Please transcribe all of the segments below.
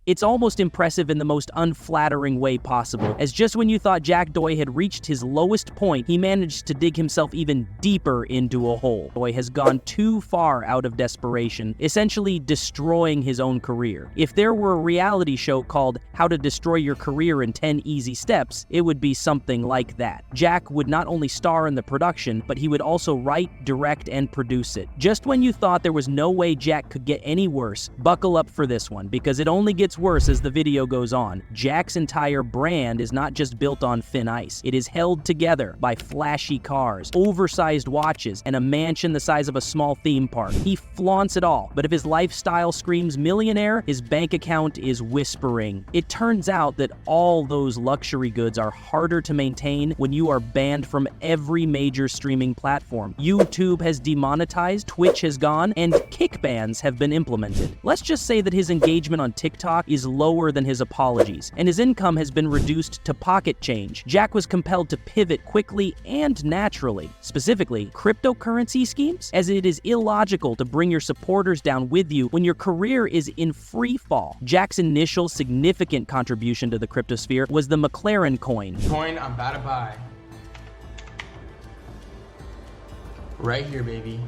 It's almost impressive in the most unflattering way possible, as just when you thought Jack Doy had reached his lowest point, he managed to dig himself even deeper into a hole. Doy has gone too far out of desperation, essentially destroying his own career. If there were a reality show called How to Destroy Your Career in 10 Easy Steps, it would be something like that. Jack would not only star in the production, but he would also write, direct, and produce it. Just when you thought there was no way Jack could get any worse, buckle up for this one, because it only gets worse as the video goes on. Jack's entire brand is not just built on thin ice. It is held together by flashy cars, oversized watches, and a mansion the size of a small theme park. He flaunts it all, but if his lifestyle screams millionaire, his bank account is whispering. It turns out that all those luxury goods are harder to maintain when you are banned from every major streaming platform. YouTube has demonetized, Twitch has gone, and kick bans have been implemented. Let's just say that his engagement on TikTok is lower than his apologies, and his income has been reduced to pocket change. Jack was compelled to pivot quickly and naturally. Specifically, cryptocurrency schemes, as it is illogical to bring your supporters down with you when your career is in free fall. Jack's initial significant contribution to the cryptosphere was the McLaren coin. Coin I'm about to buy. Right here, baby.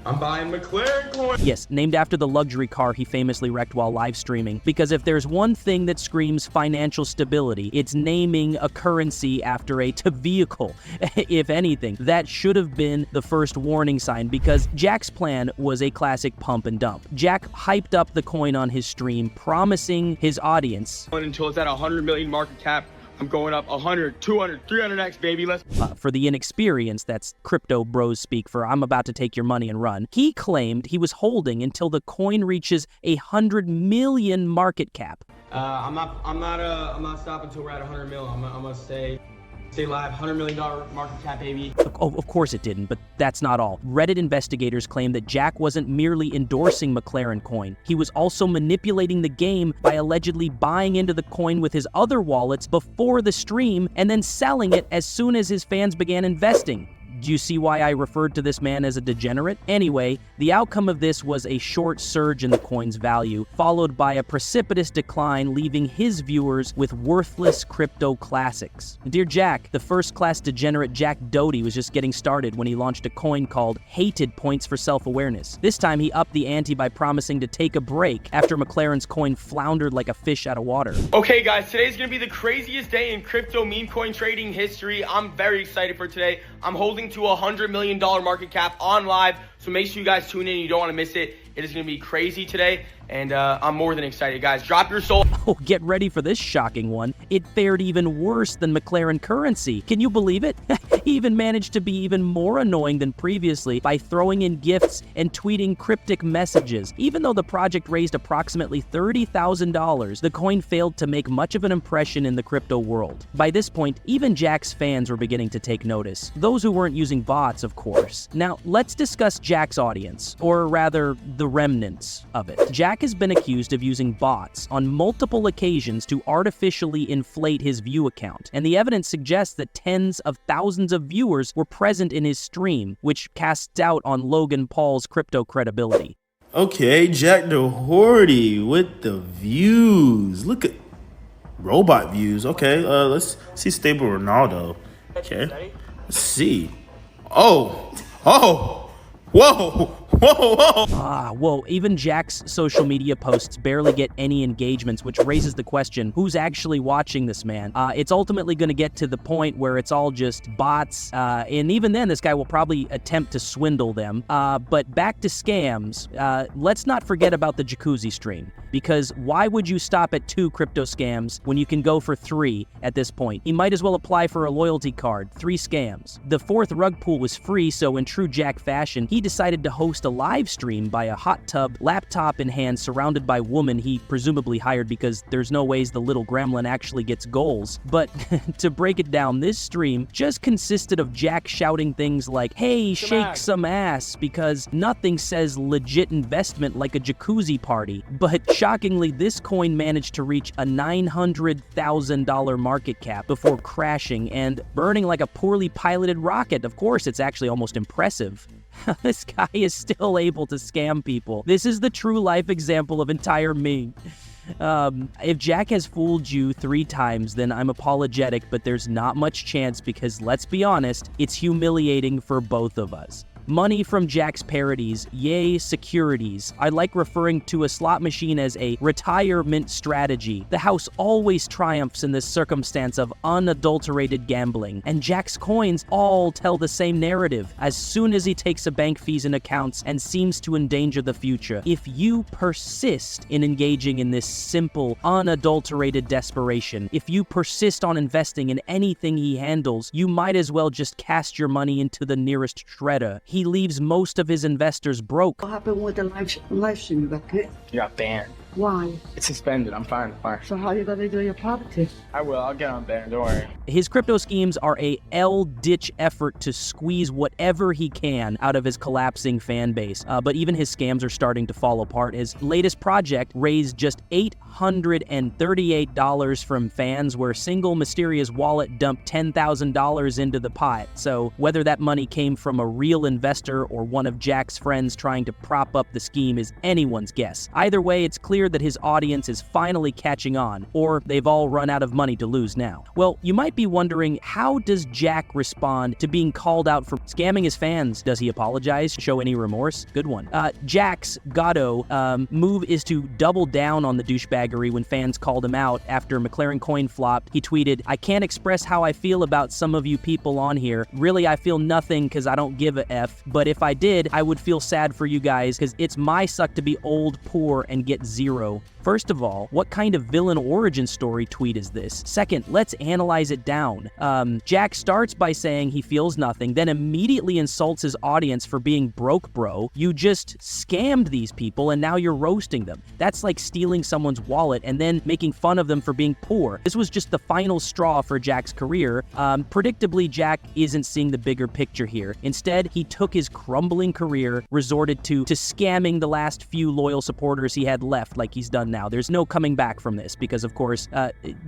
I'm buying McLaren coin. Yes, named after the luxury car he famously wrecked while live streaming. Because if there's one thing that screams financial stability, it's naming a currency after a vehicle. If anything, that should have been the first warning sign, because Jack's plan was a classic pump and dump. Jack hyped up the coin on his stream, promising his audience, Until it's at 100 million market cap, I'm going up 100, 200, 300x, baby. Let's. For the inexperienced, that's crypto bros speak for I'm about to take your money and run. He claimed he was holding until the coin reaches 100 million market cap. I'm not stopping until we're at 100 mil. I'm gonna stay live. $100 million market cap, baby. Of course it didn't, but that's not all. Reddit investigators claim that Jack wasn't merely endorsing McLaren coin. He was also manipulating the game by allegedly buying into the coin with his other wallets before the stream and then selling it as soon as his fans began investing. Do you see why I referred to this man as a degenerate? Anyway, the outcome of this was a short surge in the coin's value, followed by a precipitous decline, leaving his viewers with worthless crypto classics. Dear Jack, the first-class degenerate Jack Doherty was just getting started when he launched a coin called Hated Points for Self-Awareness. This time, he upped the ante by promising to take a break after McLaren's coin floundered like a fish out of water. Okay, guys, today's gonna be the craziest day in crypto meme coin trading history. I'm very excited for today. I'm holding to $100 million market cap on live, so make sure you guys tune in. You don't want to miss it. It is going to be crazy today, and I'm more than excited, guys. Drop your soul. Oh, get ready for this shocking one. It fared even worse than McLaren currency. Can you believe it? He even managed to be even more annoying than previously by throwing in gifts and tweeting cryptic messages. Even though the project raised approximately $30,000, the coin failed to make much of an impression in the crypto world. By this point, even Jack's fans were beginning to take notice. Those who weren't using bots, of course. Now, let's discuss Jack's audience, or rather, the remnants of it. Jack has been accused of using bots on multiple occasions to artificially inflate his view account, and the evidence suggests that tens of thousands of viewers were present in his stream, which casts doubt on Logan Paul's crypto credibility. Okay, Jack Doherty with the views. Look at robot views. Okay, let's see stable Ronaldo. Okay, let's see. Oh, whoa. Whoa, even Jack's social media posts barely get any engagements, which raises the question, who's actually watching this man? It's ultimately going to get to the point where it's all just bots, and even then, this guy will probably attempt to swindle them. But back to scams, let's not forget about the jacuzzi stream, because why would you stop at 2 crypto scams when you can go for 3 at this point? He might as well apply for a loyalty card, 3 scams. The 4th rug pull was free, so in true Jack fashion, he decided to host a live stream by a hot tub, laptop in hand, surrounded by women he presumably hired, because there's no ways the little gremlin actually gets goals. But to break it down, this stream just consisted of Jack shouting things like, "Hey, shake some ass," because nothing says legit investment like a jacuzzi party. But shockingly, this coin managed to reach a $900,000 market cap before crashing and burning like a poorly piloted rocket. Of course, it's actually almost impressive. This guy is still able to scam people. This is the true life example of entire me. If Jack has fooled you 3 times, then I'm apologetic, but there's not much chance because, let's be honest, it's humiliating for both of us. Money from Jack's parodies, yay securities. I like referring to a slot machine as a retirement strategy. The house always triumphs in this circumstance of unadulterated gambling, and Jack's coins all tell the same narrative. As soon as he takes a bank fees and accounts and seems to endanger the future, if you persist in engaging in this simple, unadulterated desperation, if you persist on investing in anything he handles, you might as well just cast your money into the nearest shredder. He leaves most of his investors broke. What happened with the live stream? You got kicked? You got banned. Why? It's suspended. I'm fine. So how you gonna do your property? I will. I'll get on banned. Don't worry. His crypto schemes are a L-ditch effort to squeeze whatever he can out of his collapsing fan base. But even his scams are starting to fall apart. His latest project raised just $838 from fans, where a single mysterious wallet dumped $10,000 into the pot. So whether that money came from a real investor or one of Jack's friends trying to prop up the scheme is anyone's guess. Either way, it's clear that his audience is finally catching on, or they've all run out of money to lose now. Well, you might be wondering, how does Jack respond to being called out for scamming his fans? Does he apologize? Show any remorse? Good one. Jack's move is to double down on the douchebaggery when fans called him out after McLaren coin flopped. He tweeted, "I can't express how I feel about some of you people on here. Really, I feel nothing because I don't give a F, but if I did, I would feel sad for you guys because it's my suck to be old, poor, and get zero." First of all, what kind of villain origin story tweet is this? Second, let's analyze it down. Jack starts by saying he feels nothing, then immediately insults his audience for being broke, bro. You just scammed these people and now you're roasting them. That's like stealing someone's wallet and then making fun of them for being poor. This was just the final straw for Jack's career. Predictably, Jack isn't seeing the bigger picture here. Instead, he took his crumbling career, resorted to scamming the last few loyal supporters he had left, like he's done now. There's no coming back from this because, of course,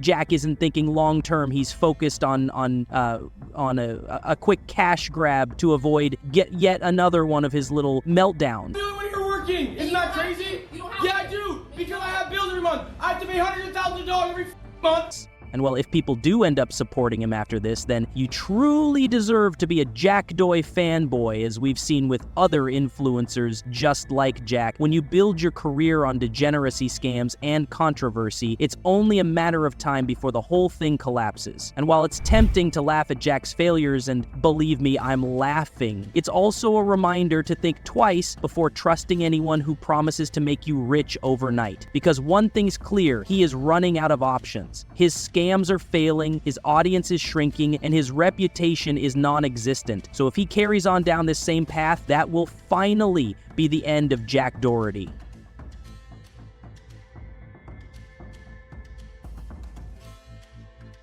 Jack isn't thinking long term. He's focused on a quick cash grab to avoid yet another one of his little meltdowns. Do it when you're working. Isn't that crazy? Yeah, I do. Because I have bills every month. I have to pay hundreds of thousands of dollars every month. And well, if people do end up supporting him after this, then you truly deserve to be a Jack Doy fanboy, as we've seen with other influencers just like Jack. When you build your career on degeneracy scams and controversy, it's only a matter of time before the whole thing collapses. And while it's tempting to laugh at Jack's failures, and believe me, I'm laughing, it's also a reminder to think twice before trusting anyone who promises to make you rich overnight. Because one thing's clear, he is running out of options. His scams are failing, his audience is shrinking, and his reputation is non-existent. So if he carries on down this same path, that will finally be the end of Jack Doherty.